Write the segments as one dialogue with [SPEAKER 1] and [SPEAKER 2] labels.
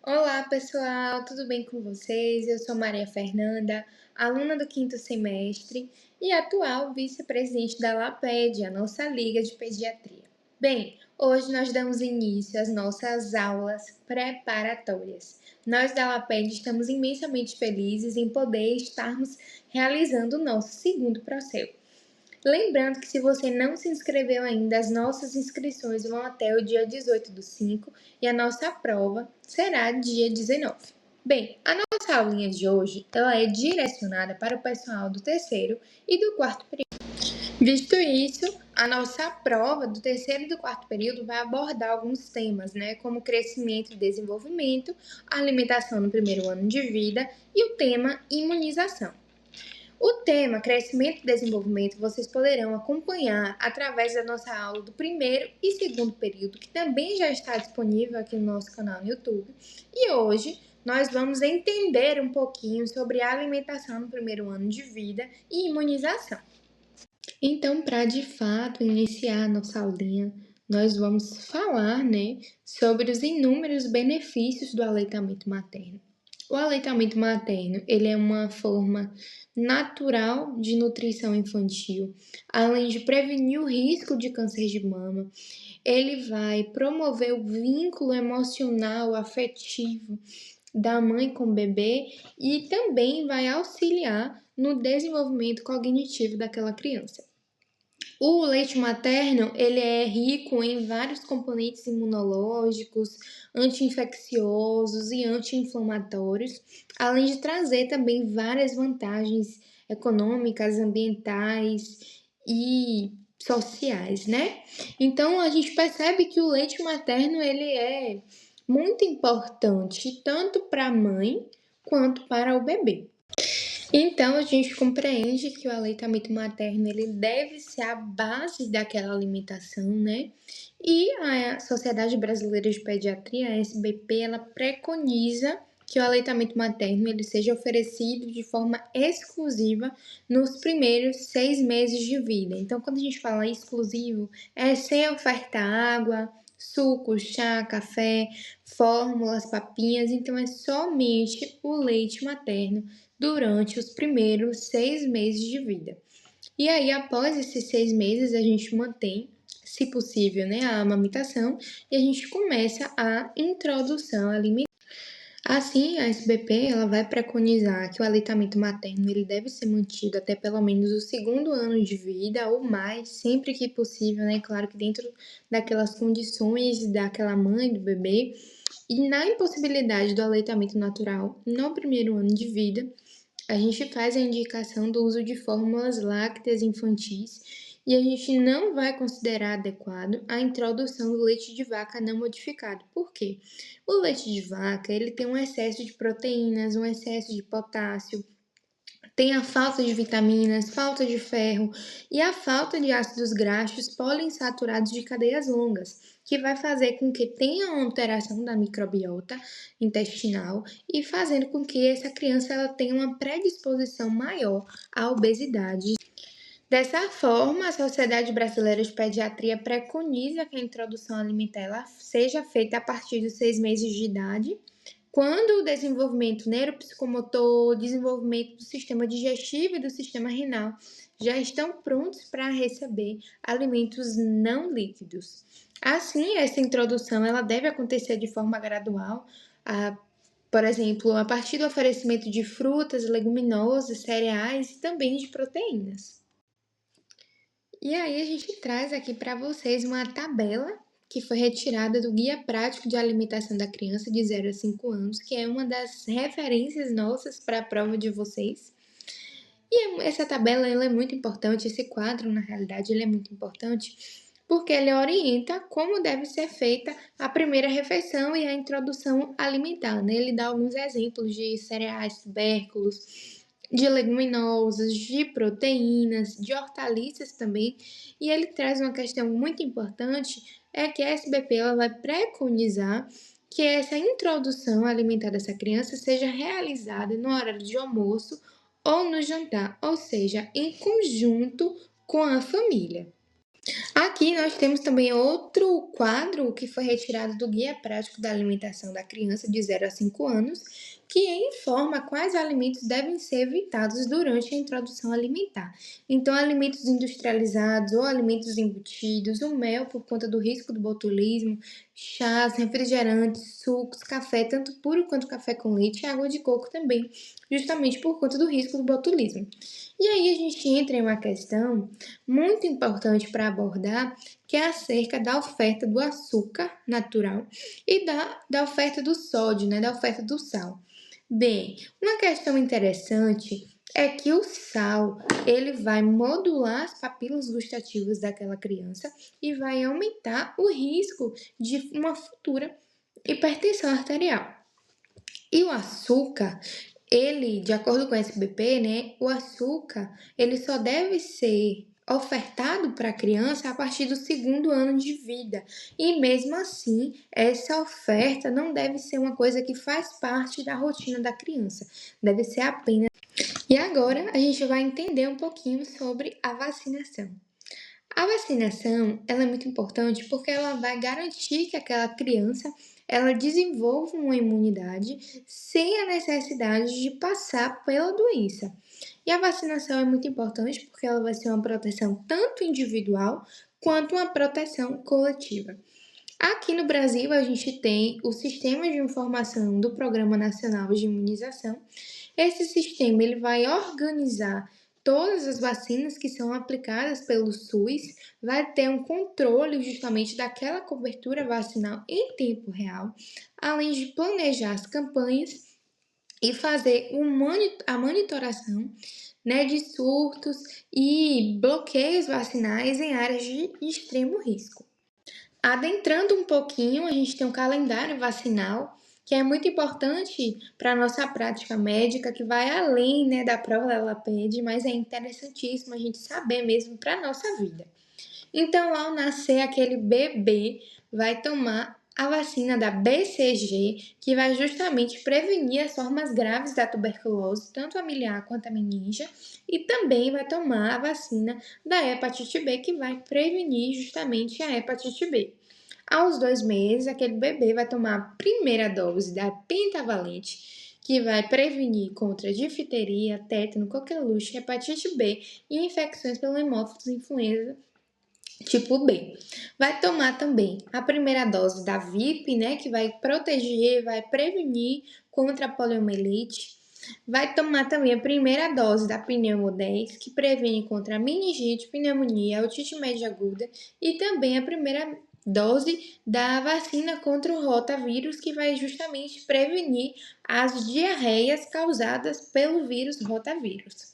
[SPEAKER 1] Olá, pessoal, tudo bem com vocês? Eu sou Maria Fernanda, aluna do quinto semestre e atual vice-presidente da LAPED, a nossa Liga de Pediatria. Bem, hoje nós damos início às nossas aulas preparatórias. Nós da LAPED estamos imensamente felizes em poder estarmos realizando o nosso segundo processo. Lembrando que se você não se inscreveu ainda, as nossas inscrições vão até o dia 18/5 e a nossa prova será dia 19. Bem, a nossa aulinha de hoje ela é direcionada para o pessoal do terceiro e do quarto período. Visto isso, a nossa prova do terceiro e do quarto período vai abordar alguns temas, como crescimento e desenvolvimento, alimentação no primeiro ano de vida e o tema imunização. O tema crescimento e desenvolvimento vocês poderão acompanhar através da nossa aula do primeiro e segundo período, que também já está disponível aqui no nosso canal no YouTube. E hoje nós vamos entender um pouquinho sobre alimentação no primeiro ano de vida e imunização. Então, para de fato iniciar a nossa aulinha, nós vamos falar, sobre os inúmeros benefícios do aleitamento materno. O aleitamento materno, ele é uma forma natural de nutrição infantil, além de prevenir o risco de câncer de mama. Ele vai promover o vínculo emocional, afetivo da mãe com o bebê e também vai auxiliar no desenvolvimento cognitivo daquela criança. O leite materno, ele é rico em vários componentes imunológicos, anti-infecciosos e anti-inflamatórios, além de trazer também várias vantagens econômicas, ambientais e sociais, Então, a gente percebe que o leite materno, ele é muito importante tanto para a mãe quanto para o bebê. Então, a gente compreende que o aleitamento materno ele deve ser a base daquela alimentação, E a Sociedade Brasileira de Pediatria, a SBP, ela preconiza que o aleitamento materno ele seja oferecido de forma exclusiva nos primeiros 6 meses de vida. Então, quando a gente fala exclusivo, é sem ofertar água, suco, chá, café, fórmulas, papinhas. Então, é somente o leite materno durante os primeiros 6 meses de vida. E aí, após esses 6 meses, a gente mantém, se possível, a amamentação e a gente começa a introdução alimentar. Assim, a SBP ela vai preconizar que o aleitamento materno ele deve ser mantido até pelo menos o segundo ano de vida ou mais, sempre que possível, Claro que dentro daquelas condições daquela mãe, do bebê. E na impossibilidade do aleitamento natural no primeiro ano de vida, a gente faz a indicação do uso de fórmulas lácteas infantis e a gente não vai considerar adequado a introdução do leite de vaca não modificado. Por quê? O leite de vaca ele tem um excesso de proteínas, um excesso de potássio, tem a falta de vitaminas, falta de ferro e a falta de ácidos graxos poliinsaturados de cadeias longas, que vai fazer com que tenha uma alteração da microbiota intestinal e fazendo com que essa criança ela tenha uma predisposição maior à obesidade. Dessa forma, a Sociedade Brasileira de Pediatria preconiza que a introdução alimentar seja feita a partir dos 6 meses de idade, quando o desenvolvimento neuropsicomotor, o desenvolvimento do sistema digestivo e do sistema renal já estão prontos para receber alimentos não líquidos. Assim, essa introdução ela deve acontecer de forma gradual, por exemplo, a partir do oferecimento de frutas, leguminosas, cereais e também de proteínas. E aí a gente traz aqui para vocês uma tabela que foi retirada do Guia Prático de Alimentação da Criança de 0 a 5 anos, que é uma das referências nossas para a prova de vocês. E essa tabela ela é muito importante, esse quadro, na realidade, ele é muito importante, porque ele orienta como deve ser feita a primeira refeição e a introdução alimentar, Ele dá alguns exemplos de cereais, tubérculos, de leguminosas, de proteínas, de hortaliças também, e ele traz uma questão muito importante, é que a SBP ela vai preconizar que essa introdução alimentar dessa criança seja realizada no horário de almoço ou no jantar, ou seja, em conjunto com a família. Aqui nós temos também outro quadro que foi retirado do Guia Prático da Alimentação da Criança de 0 a 5 anos, que informa quais alimentos devem ser evitados durante a introdução alimentar. Então, alimentos industrializados ou alimentos embutidos, o mel por conta do risco do botulismo, chás, refrigerantes, sucos, café, tanto puro quanto café com leite e água de coco também, justamente por conta do risco do botulismo. E aí a gente entra em uma questão muito importante para abordar, que é acerca da oferta do açúcar natural e da oferta do sódio, né, da oferta do sal. Bem, uma questão interessante é que o sal, ele vai modular as papilas gustativas daquela criança e vai aumentar o risco de uma futura hipertensão arterial. E o açúcar, ele, de acordo com o SBP, né, o açúcar, ele só deve ser ofertado para a criança a partir do segundo ano de vida. E mesmo assim, essa oferta não deve ser uma coisa que faz parte da rotina da criança. Deve ser apenas. E agora a gente vai entender um pouquinho sobre a vacinação. A vacinação, ela é muito importante porque ela vai garantir que aquela criança ela desenvolva uma imunidade sem a necessidade de passar pela doença. E a vacinação é muito importante porque ela vai ser uma proteção tanto individual quanto uma proteção coletiva. Aqui no Brasil, a gente tem o Sistema de Informação do Programa Nacional de Imunização. Esse sistema ele vai organizar todas as vacinas que são aplicadas pelo SUS, vai ter um controle justamente daquela cobertura vacinal em tempo real, além de planejar as campanhas e fazer a monitoração, né, de surtos e bloqueios vacinais em áreas de extremo risco. Adentrando um pouquinho, a gente tem um calendário vacinal que é muito importante para a nossa prática médica, que vai além, né, da prova da LAPED, mas é interessantíssimo a gente saber mesmo para a nossa vida. Então, ao nascer, aquele bebê vai tomar a vacina da BCG, que vai justamente prevenir as formas graves da tuberculose, tanto a miliar quanto a meningia, e também vai tomar a vacina da hepatite B, que vai prevenir justamente a hepatite B. Aos 2 meses, aquele bebê vai tomar a primeira dose da pentavalente, que vai prevenir contra difteria, tétano, coqueluche, hepatite B e infecções pelo hemófilos influenza tipo B. Vai tomar também a primeira dose da VIP, né, que vai proteger, vai prevenir contra a poliomielite. Vai tomar também a primeira dose da pneumo 10, que previne contra a meningite, pneumonia, otite média aguda, e também a primeira dose da vacina contra o rotavírus, que vai justamente prevenir as diarreias causadas pelo vírus rotavírus.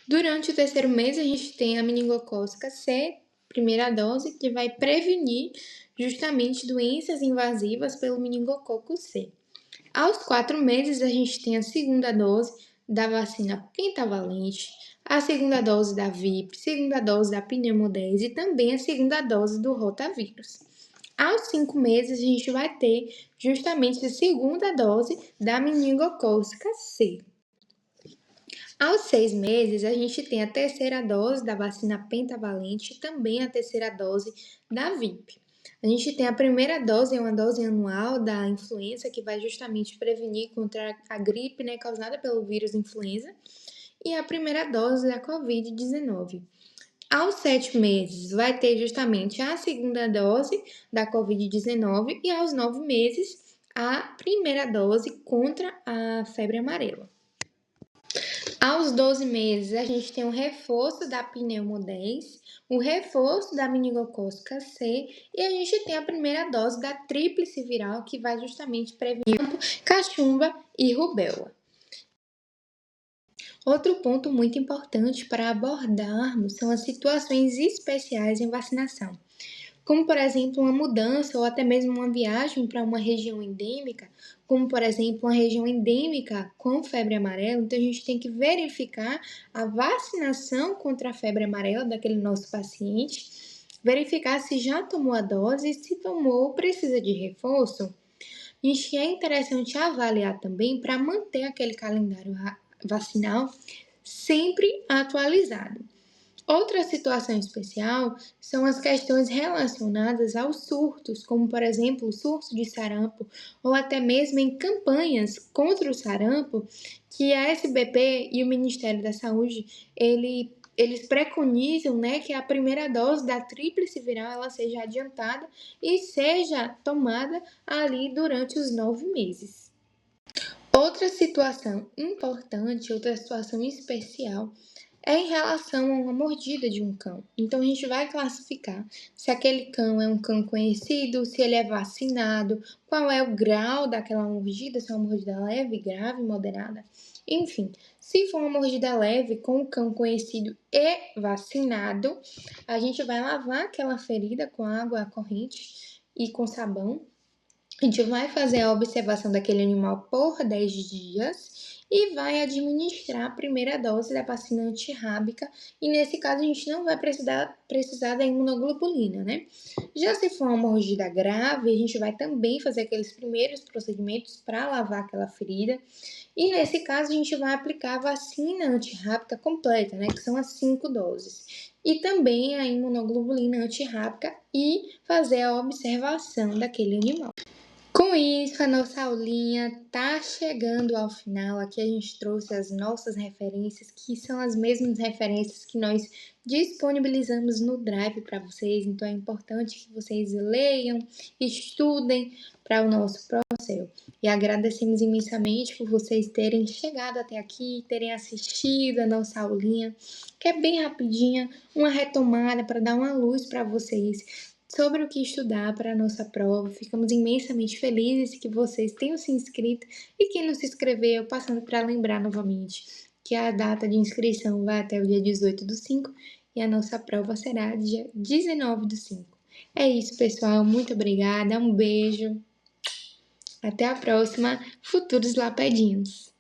[SPEAKER 1] Durante o terceiro mês, a gente tem a meningocócica C, primeira dose, que vai prevenir justamente doenças invasivas pelo meningococo C. Aos 4 meses, a gente tem a segunda dose da vacina pentavalente, a segunda dose da VIP, segunda dose da pneumo 10 e também a segunda dose do rotavírus. Aos 5 meses, a gente vai ter justamente a segunda dose da meningocócica C. Aos 6 meses, a gente tem a terceira dose da vacina pentavalente e também a terceira dose da VIP. A gente tem a primeira dose, é uma dose anual da influenza, que vai justamente prevenir contra a gripe, né, causada pelo vírus influenza, e a primeira dose da Covid-19. Aos 7 meses, vai ter justamente a segunda dose da Covid-19 e aos 9 meses, a primeira dose contra a febre amarela. Aos 12 meses, a gente tem o reforço da pneumo 10, o reforço da meningocócica C e a gente tem a primeira dose da tríplice viral, que vai justamente prevenir cachumba e rubéola. Outro ponto muito importante para abordarmos são as situações especiais em vacinação, como por exemplo uma mudança ou até mesmo uma viagem para uma região endêmica, como por exemplo uma região endêmica com febre amarela, então a gente tem que verificar a vacinação contra a febre amarela daquele nosso paciente, verificar se já tomou a dose e se tomou precisa de reforço. E é interessante avaliar também para manter aquele calendário vacinal sempre atualizado. Outra situação especial são as questões relacionadas aos surtos, como por exemplo o surto de sarampo, ou até mesmo em campanhas contra o sarampo, que a SBP e o Ministério da Saúde, eles preconizam, né, que a primeira dose da tríplice viral ela seja adiantada e seja tomada ali durante os 9 meses. Outra situação importante, outra situação especial é em relação a uma mordida de um cão. Então, a gente vai classificar se aquele cão é um cão conhecido, se ele é vacinado, qual é o grau daquela mordida, se é uma mordida leve, grave, moderada. Enfim, se for uma mordida leve com o cão conhecido e vacinado, a gente vai lavar aquela ferida com água corrente e com sabão. A gente vai fazer a observação daquele animal por 10 dias e vai administrar a primeira dose da vacina antirrábica. E nesse caso, a gente não vai precisar da imunoglobulina, né? Já se for uma mordida grave, a gente vai também fazer aqueles primeiros procedimentos para lavar aquela ferida. E nesse caso, a gente vai aplicar a vacina antirrábica completa, né? Que são as 5 doses. E também a imunoglobulina antirrábica e fazer a observação daquele animal. Com isso, a nossa aulinha tá chegando ao final. Aqui a gente trouxe as nossas referências, que são as mesmas referências que nós disponibilizamos no Drive para vocês. Então é importante que vocês leiam, estudem para o nosso Procel. E agradecemos imensamente por vocês terem chegado até aqui, terem assistido a nossa aulinha, que é bem rapidinha, uma retomada para dar uma luz para vocês sobre o que estudar para a nossa prova. Ficamos imensamente felizes que vocês tenham se inscrito e quem não se inscreveu, passando para lembrar novamente que a data de inscrição vai até o dia 18/5 e a nossa prova será dia 19/5. É isso, pessoal. Muito obrigada. Um beijo. Até a próxima. Futuros Lapedinhos.